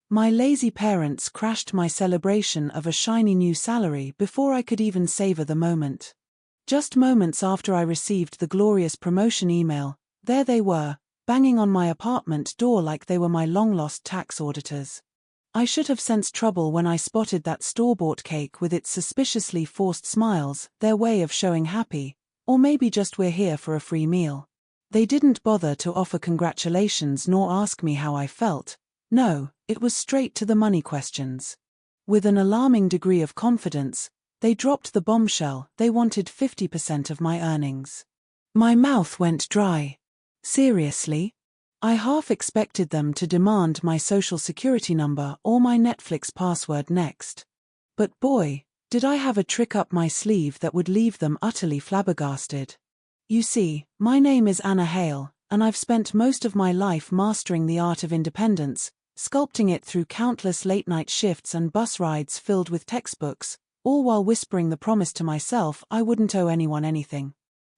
My lazy parents crashed my celebration of a shiny new salary before I could even savor the moment. Just moments after I received the glorious promotion email, there they were, banging on my apartment door like they were my long-lost tax auditors. I should have sensed trouble when I spotted that store-bought cake with its suspiciously forced smiles, their way of showing happy, or maybe just we're here for a free meal. They didn't bother to offer congratulations nor ask me how I felt. No, it was straight to the money questions. With an alarming degree of confidence, they dropped the bombshell: they wanted 50% of my earnings. My mouth went dry. Seriously? I half expected them to demand my social security number or my Netflix password next. But boy, did I have a trick up my sleeve that would leave them utterly flabbergasted. You see, my name is Anna Hale, and I've spent most of my life mastering the art of independence, sculpting it through countless late-night shifts and bus rides filled with textbooks, all while whispering the promise to myself I wouldn't owe anyone anything.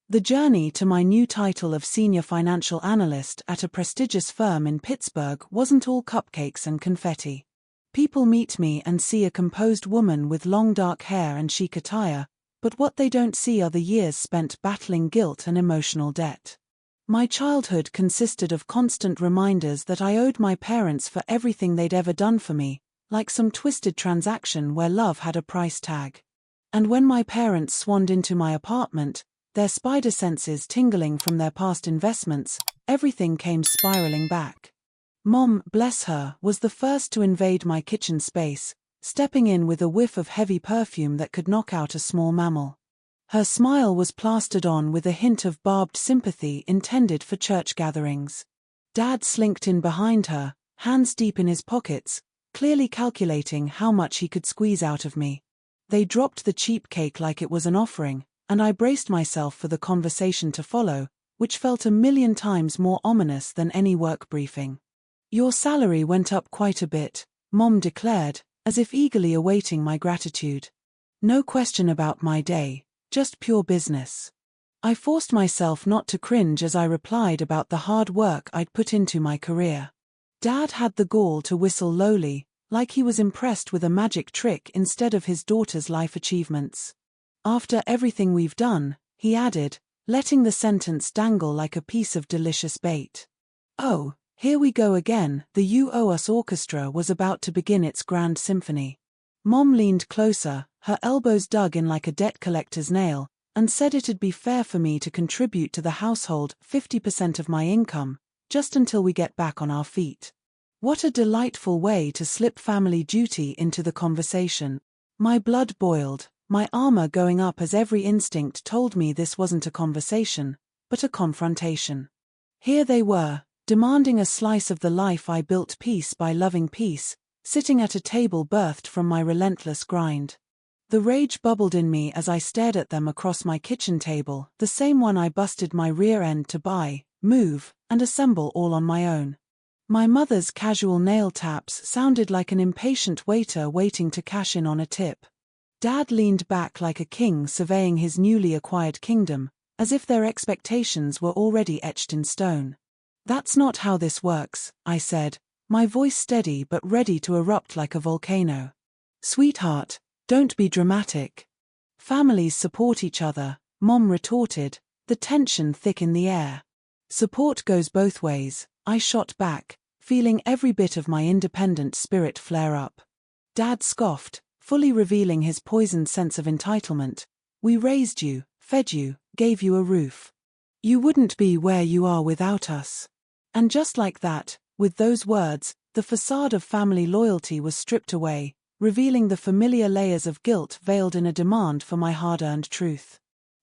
The journey to my new title of senior financial analyst at a prestigious firm in Pittsburgh wasn't all cupcakes and confetti. People meet me and see a composed woman with long dark hair and chic attire, but what they don't see are the years spent battling guilt and emotional debt. My childhood consisted of constant reminders that I owed my parents for everything they'd ever done for me, like some twisted transaction where love had a price tag. And when my parents swanned into my apartment, their spider senses tingling from their past investments, everything came spiraling back. Mom, bless her, was the first to invade my kitchen space, stepping in with a whiff of heavy perfume that could knock out a small mammal. Her smile was plastered on with a hint of barbed sympathy intended for church gatherings. Dad slinked in behind her, hands deep in his pockets, clearly calculating how much he could squeeze out of me. They dropped the cheap cake like it was an offering, and I braced myself for the conversation to follow, which felt a million times more ominous than any work briefing. Your salary went up quite a bit, Mom declared, as if eagerly awaiting my gratitude. No question about my day, just pure business. I forced myself not to cringe as I replied about the hard work I'd put into my career. Dad had the gall to whistle lowly, like he was impressed with a magic trick instead of his daughter's life achievements. After everything we've done, he added, letting the sentence dangle like a piece of delicious bait. Oh, here we go again. The You Owe Us orchestra was about to begin its grand symphony. Mom leaned closer, her elbows dug in like a debt collector's nail, and said it'd be fair for me to contribute to the household 50% of my income, just until we get back on our feet. What a delightful way to slip family duty into the conversation. My blood boiled, my armor going up as every instinct told me this wasn't a conversation, but a confrontation. Here they were, demanding a slice of the life I built piece by loving piece, sitting at a table birthed from my relentless grind. The rage bubbled in me as I stared at them across my kitchen table, the same one I busted my rear end to buy, move, and assemble all on my own. My mother's casual nail taps sounded like an impatient waiter waiting to cash in on a tip. Dad leaned back like a king surveying his newly acquired kingdom, as if their expectations were already etched in stone. That's not how this works, I said, my voice steady but ready to erupt like a volcano. Sweetheart, don't be dramatic. Families support each other, Mom retorted, the tension thick in the air. Support goes both ways, I shot back, feeling every bit of my independent spirit flare up. Dad scoffed, fully revealing his poisoned sense of entitlement. We raised you, fed you, gave you a roof. You wouldn't be where you are without us. And just like that, with those words, the facade of family loyalty was stripped away, revealing the familiar layers of guilt veiled in a demand for my hard-earned truth.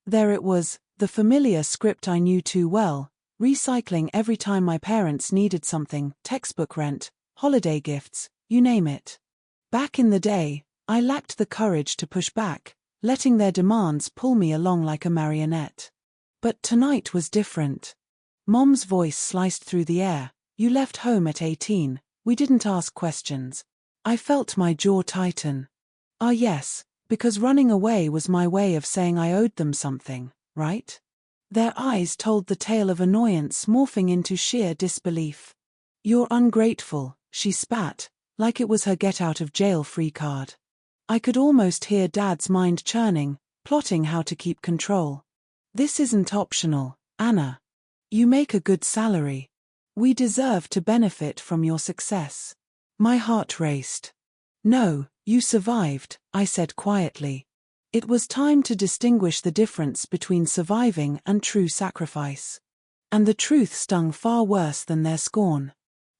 There it was, the familiar script I knew too well, recycling every time my parents needed something, textbook rent, holiday gifts, you name it. Back in the day, I lacked the courage to push back, letting their demands pull me along like a marionette. But tonight was different. Mom's voice sliced through the air. You left home at 18, we didn't ask questions. I felt my jaw tighten. Ah yes, because running away was my way of saying I owed them something, right? Their eyes told the tale of annoyance morphing into sheer disbelief. You're ungrateful, she spat, like it was her get-out-of-jail-free card. I could almost hear Dad's mind churning, plotting how to keep control. This isn't optional, Anna. You make a good salary. We deserve to benefit from your success. My heart raced. No, you survived, I said quietly. It was time to distinguish the difference between surviving and true sacrifice. And the truth stung far worse than their scorn.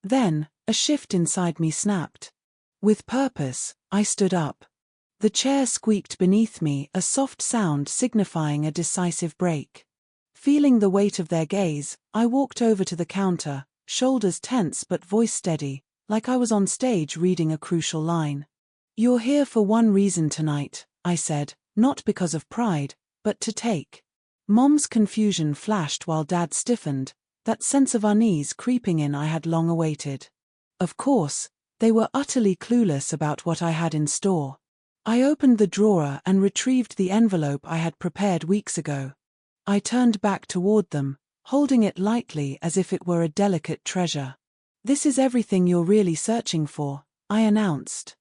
Then, a shift inside me snapped. With purpose, I stood up. The chair squeaked beneath me, a soft sound signifying a decisive break. Feeling the weight of their gaze, I walked over to the counter, shoulders tense but voice steady, like I was on stage reading a crucial line. You're here for one reason tonight, I said, not because of pride, but to take. Mom's confusion flashed while Dad stiffened, that sense of unease creeping in I had long awaited. Of course, they were utterly clueless about what I had in store. I opened the drawer and retrieved the envelope I had prepared weeks ago. I turned back toward them, holding it lightly as if it were a delicate treasure. This is everything you're really searching for, I announced.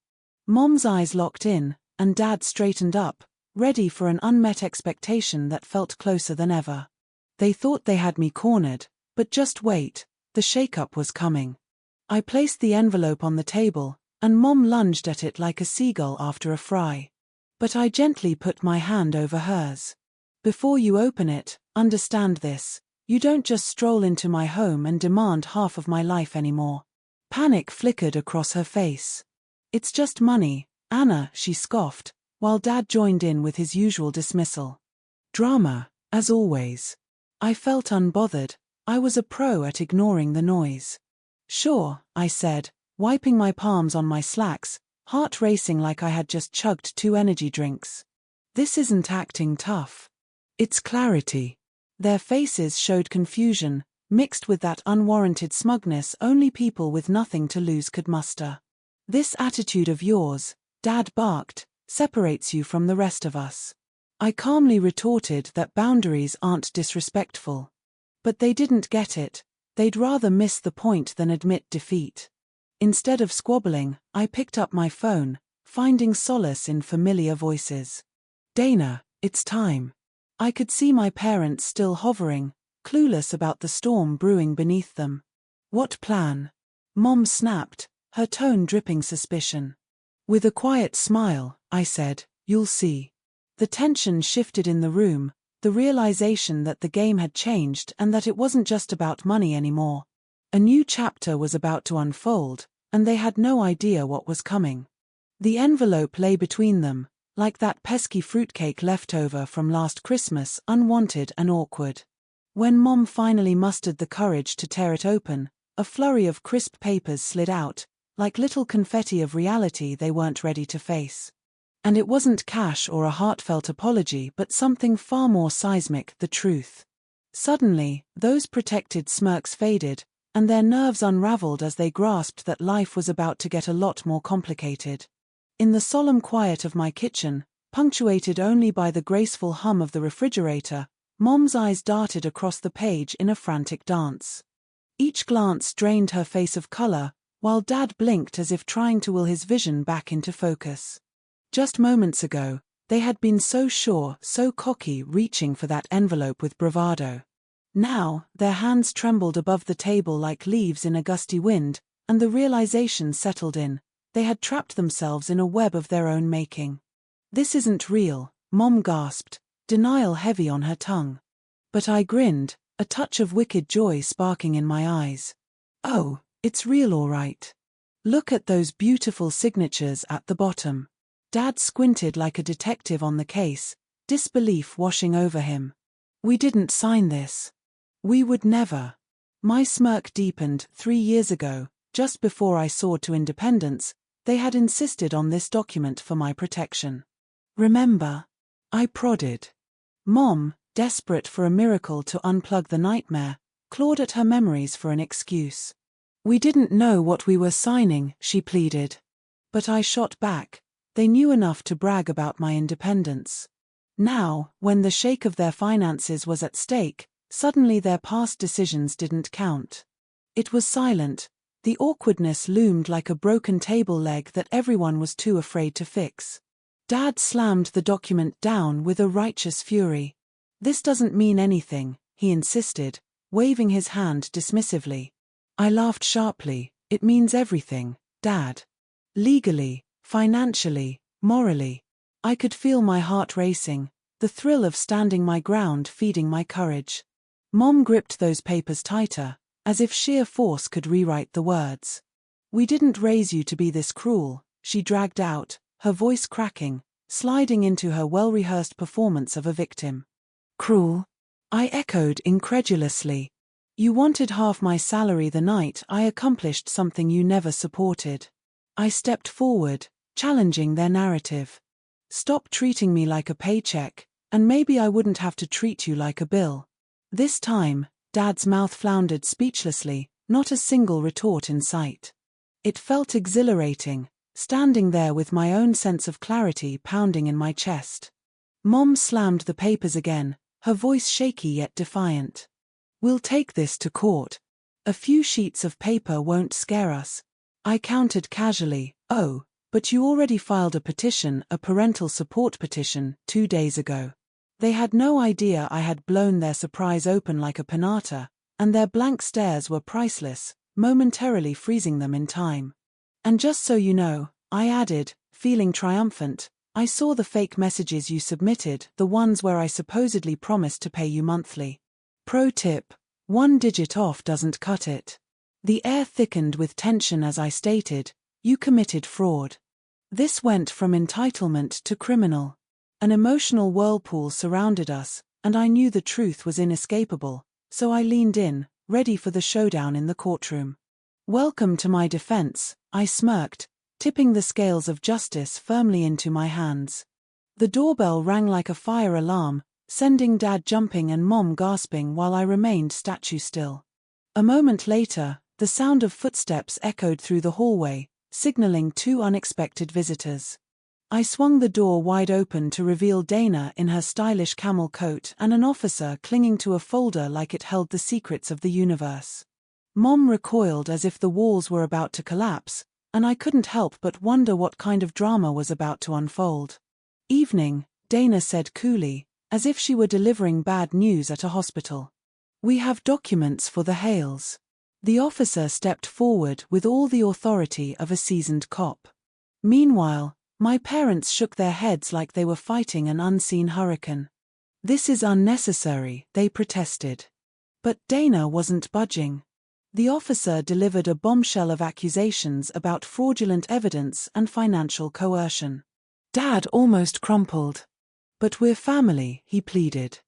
Mom's eyes locked in, and Dad straightened up, ready for an unmet expectation that felt closer than ever. They thought they had me cornered, but just wait, the shakeup was coming. I placed the envelope on the table, and Mom lunged at it like a seagull after a fry. But I gently put my hand over hers. Before you open it, understand this. You don't just stroll into my home and demand half of my life anymore. Panic flickered across her face. It's just money, Anna, she scoffed, while Dad joined in with his usual dismissal. Drama, as always. I felt unbothered. I was a pro at ignoring the noise. Sure, I said, wiping my palms on my slacks, heart racing like I had just chugged 2 energy drinks. This isn't acting tough. It's clarity. Their faces showed confusion, mixed with that unwarranted smugness only people with nothing to lose could muster. This attitude of yours, Dad barked, separates you from the rest of us. I calmly retorted that boundaries aren't disrespectful. But they didn't get it. They'd rather miss the point than admit defeat. Instead of squabbling, I picked up my phone, finding solace in familiar voices. Dana, it's time. I could see my parents still hovering, clueless about the storm brewing beneath them. What plan? Mom snapped, her tone dripping suspicion. With a quiet smile, I said, you'll see. The tension shifted in the room, the realization that the game had changed and that it wasn't just about money anymore. A new chapter was about to unfold, and they had no idea what was coming. The envelope lay between them, like that pesky fruitcake leftover from last Christmas, unwanted and awkward. When Mom finally mustered the courage to tear it open, a flurry of crisp papers slid out, like little confetti of reality they weren't ready to face. And it wasn't cash or a heartfelt apology but something far more seismic, the truth. Suddenly, those protected smirks faded, and their nerves unraveled as they grasped that life was about to get a lot more complicated. In the solemn quiet of my kitchen, punctuated only by the graceful hum of the refrigerator, Mom's eyes darted across the page in a frantic dance. Each glance drained her face of color, while Dad blinked as if trying to will his vision back into focus. Just moments ago, they had been so sure, so cocky, reaching for that envelope with bravado. Now, their hands trembled above the table like leaves in a gusty wind, and the realization settled in. They had trapped themselves in a web of their own making. This isn't real, Mom gasped, denial heavy on her tongue. But I grinned, a touch of wicked joy sparking in my eyes. Oh, it's real all right. Look at those beautiful signatures at the bottom. Dad squinted like a detective on the case, disbelief washing over him. We didn't sign this. We would never. My smirk deepened. 3 years ago, just before I soared to independence, they had insisted on this document for my protection. Remember? I prodded. Mom, desperate for a miracle to unplug the nightmare, clawed at her memories for an excuse. We didn't know what we were signing, she pleaded. But I shot back. They knew enough to brag about my independence. Now, when the shake of their finances was at stake, suddenly their past decisions didn't count. It was silent. The awkwardness loomed like a broken table leg that everyone was too afraid to fix. Dad slammed the document down with a righteous fury. "This doesn't mean anything," he insisted, waving his hand dismissively. I laughed sharply. "It means everything, Dad. Legally, financially, morally." I could feel my heart racing, the thrill of standing my ground feeding my courage. Mom gripped those papers tighter, as if sheer force could rewrite the words. "We didn't raise you to be this cruel," she dragged out, her voice cracking, sliding into her well-rehearsed performance of a victim. "Cruel?" I echoed incredulously. "You wanted half my salary the night I accomplished something you never supported." I stepped forward, challenging their narrative. "Stop treating me like a paycheck, and maybe I wouldn't have to treat you like a bill." This time, Dad's mouth floundered speechlessly, not a single retort in sight. It felt exhilarating, standing there with my own sense of clarity pounding in my chest. Mom slammed the papers again, her voice shaky yet defiant. "We'll take this to court. A few sheets of paper won't scare us." I countered casually, "Oh, but you already filed a petition, a parental support petition, 2 days ago." They had no idea I had blown their surprise open like a pinata, and their blank stares were priceless, momentarily freezing them in time. "And just so you know," I added, feeling triumphant, "I saw the fake messages you submitted, the ones where I supposedly promised to pay you monthly. Pro tip: 1 digit off doesn't cut it." The air thickened with tension as I stated, "You committed fraud." This went from entitlement to criminal. An emotional whirlpool surrounded us, and I knew the truth was inescapable, so I leaned in, ready for the showdown in the courtroom. "Welcome to my defense," I smirked, tipping the scales of justice firmly into my hands. The doorbell rang like a fire alarm, sending Dad jumping and Mom gasping while I remained statue still. A moment later, the sound of footsteps echoed through the hallway, signaling 2 unexpected visitors. I swung the door wide open to reveal Dana in her stylish camel coat and an officer clinging to a folder like it held the secrets of the universe. Mom recoiled as if the walls were about to collapse, and I couldn't help but wonder what kind of drama was about to unfold. "Evening," Dana said coolly, as if she were delivering bad news at a hospital. "We have documents for the Hales." The officer stepped forward with all the authority of a seasoned cop. Meanwhile, my parents shook their heads like they were fighting an unseen hurricane. "This is unnecessary," they protested. But Dana wasn't budging. The officer delivered a bombshell of accusations about fraudulent evidence and financial coercion. Dad almost crumpled. "But we're family," he pleaded.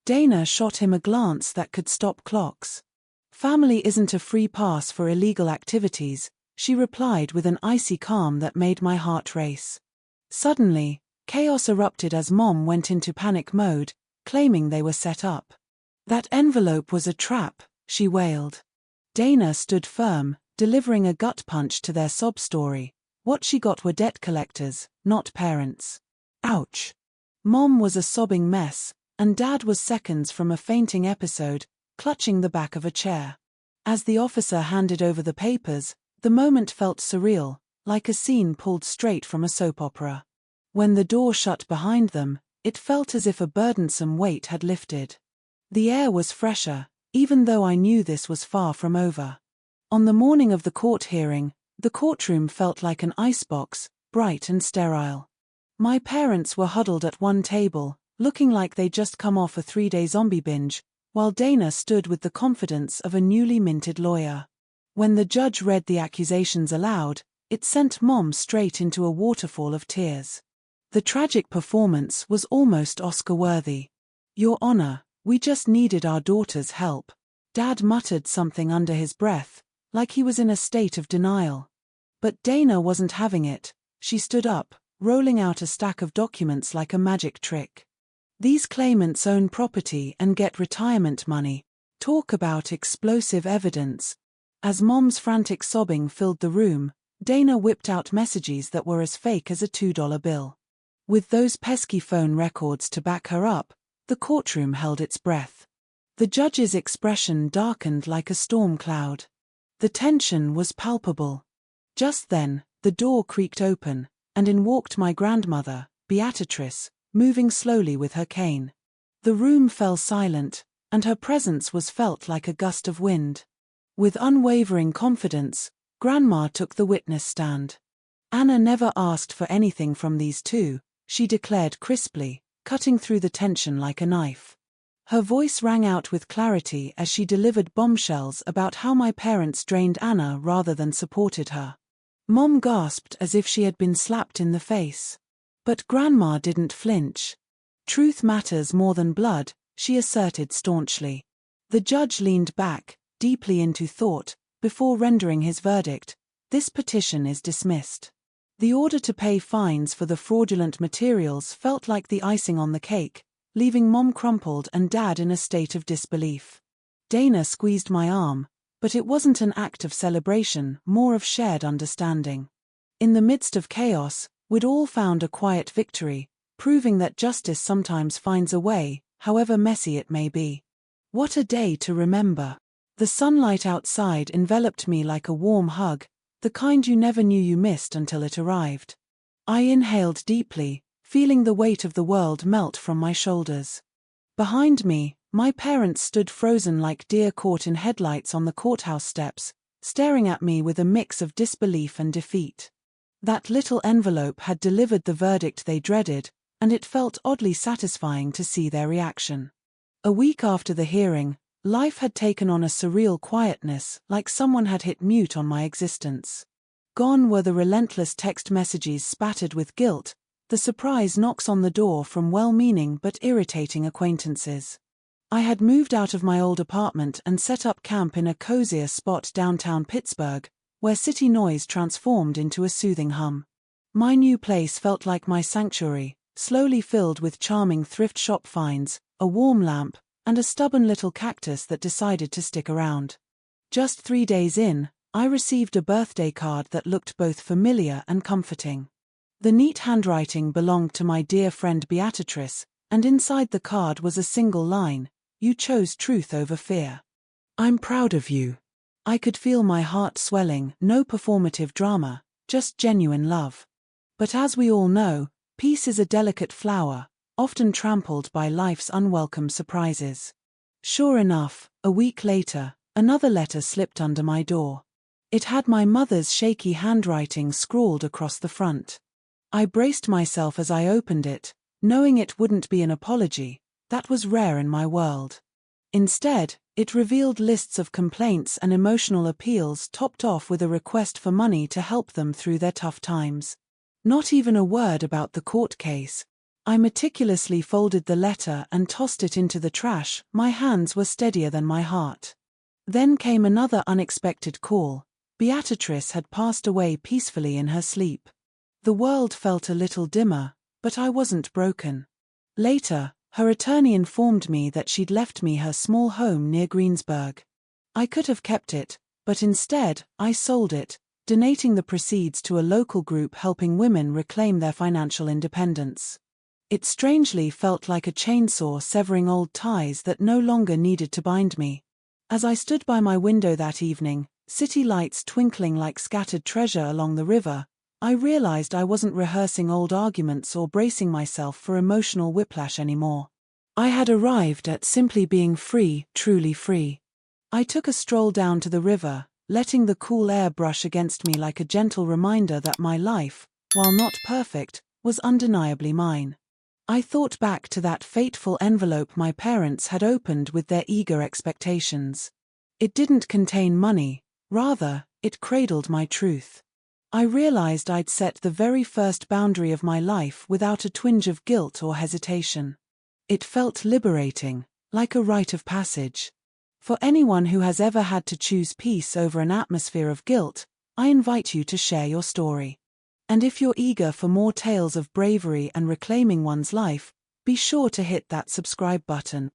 Dana shot him a glance that could stop clocks. "Family isn't a free pass for illegal activities," she replied with an icy calm that made my heart race. Suddenly, chaos erupted as Mom went into panic mode, claiming they were set up. "That envelope was a trap," she wailed. Dana stood firm, delivering a gut punch to their sob story. What she got were debt collectors, not parents. Ouch. Mom was a sobbing mess, and Dad was seconds from a fainting episode, clutching the back of a chair. As the officer handed over the papers, the moment felt surreal, like a scene pulled straight from a soap opera. When the door shut behind them, it felt as if a burdensome weight had lifted. The air was fresher, even though I knew this was far from over. On the morning of the court hearing, the courtroom felt like an icebox, bright and sterile. My parents were huddled at one table, looking like they'd just come off a 3-day zombie binge, while Dana stood with the confidence of a newly minted lawyer. When the judge read the accusations aloud, it sent Mom straight into a waterfall of tears. The tragic performance was almost Oscar-worthy. "Your Honor, we just needed our daughter's help." Dad muttered something under his breath, like he was in a state of denial. But Dana wasn't having it. She stood up, rolling out a stack of documents like a magic trick. "These claimants own property and get retirement money. Talk about explosive evidence." As Mom's frantic sobbing filled the room, Dana whipped out messages that were as fake as a $2 bill. With those pesky phone records to back her up, the courtroom held its breath. The judge's expression darkened like a storm cloud. The tension was palpable. Just then, the door creaked open, and in walked my grandmother, Beatrice, moving slowly with her cane. The room fell silent, and her presence was felt like a gust of wind. With unwavering confidence, Grandma took the witness stand. "Anna never asked for anything from these two," she declared crisply, cutting through the tension like a knife. Her voice rang out with clarity as she delivered bombshells about how my parents drained Anna rather than supported her. Mom gasped as if she had been slapped in the face. But Grandma didn't flinch. "Truth matters more than blood," she asserted staunchly. The judge leaned back, deeply into thought, before rendering his verdict. "This petition is dismissed." The order to pay fines for the fraudulent materials felt like the icing on the cake, leaving Mom crumpled and Dad in a state of disbelief. Dana squeezed my arm, but it wasn't an act of celebration, more of shared understanding. In the midst of chaos, we'd all found a quiet victory, proving that justice sometimes finds a way, however messy it may be. What a day to remember. The sunlight outside enveloped me like a warm hug, the kind you never knew you missed until it arrived. I inhaled deeply, feeling the weight of the world melt from my shoulders. Behind me, my parents stood frozen like deer caught in headlights on the courthouse steps, staring at me with a mix of disbelief and defeat. That little envelope had delivered the verdict they dreaded, and it felt oddly satisfying to see their reaction. A week after the hearing, life had taken on a surreal quietness, like someone had hit mute on my existence. Gone were the relentless text messages spattered with guilt, the surprise knocks on the door from well-meaning but irritating acquaintances. I had moved out of my old apartment and set up camp in a cozier spot downtown Pittsburgh, where city noise transformed into a soothing hum. My new place felt like my sanctuary, slowly filled with charming thrift shop finds, a warm lamp, and a stubborn little cactus that decided to stick around. Just 3 days in, I received a birthday card that looked both familiar and comforting. The neat handwriting belonged to my dear friend Beatrice, and inside the card was a single line: "You chose truth over fear. I'm proud of you." I could feel my heart swelling, no performative drama, just genuine love. But as we all know, peace is a delicate flower, often trampled by life's unwelcome surprises. Sure enough, a week later, another letter slipped under my door. It had my mother's shaky handwriting scrawled across the front. I braced myself as I opened it, knowing it wouldn't be an apology. That was rare in my world. Instead, it revealed lists of complaints and emotional appeals topped off with a request for money to help them through their tough times. Not even a word about the court case. I meticulously folded the letter and tossed it into the trash. My hands were steadier than my heart. Then came another unexpected call. Beatrice had passed away peacefully in her sleep. The world felt a little dimmer, but I wasn't broken. Later, her attorney informed me that she'd left me her small home near Greensburg. I could have kept it, but instead, I sold it, donating the proceeds to a local group helping women reclaim their financial independence. It strangely felt like a chainsaw severing old ties that no longer needed to bind me. As I stood by my window that evening, city lights twinkling like scattered treasure along the river, I realized I wasn't rehearsing old arguments or bracing myself for emotional whiplash anymore. I had arrived at simply being free, truly free. I took a stroll down to the river, letting the cool air brush against me like a gentle reminder that my life, while not perfect, was undeniably mine. I thought back to that fateful envelope my parents had opened with their eager expectations. It didn't contain money, rather, it cradled my truth. I realized I'd set the very first boundary of my life without a twinge of guilt or hesitation. It felt liberating, like a rite of passage. For anyone who has ever had to choose peace over an atmosphere of guilt, I invite you to share your story. And if you're eager for more tales of bravery and reclaiming one's life, be sure to hit that subscribe button.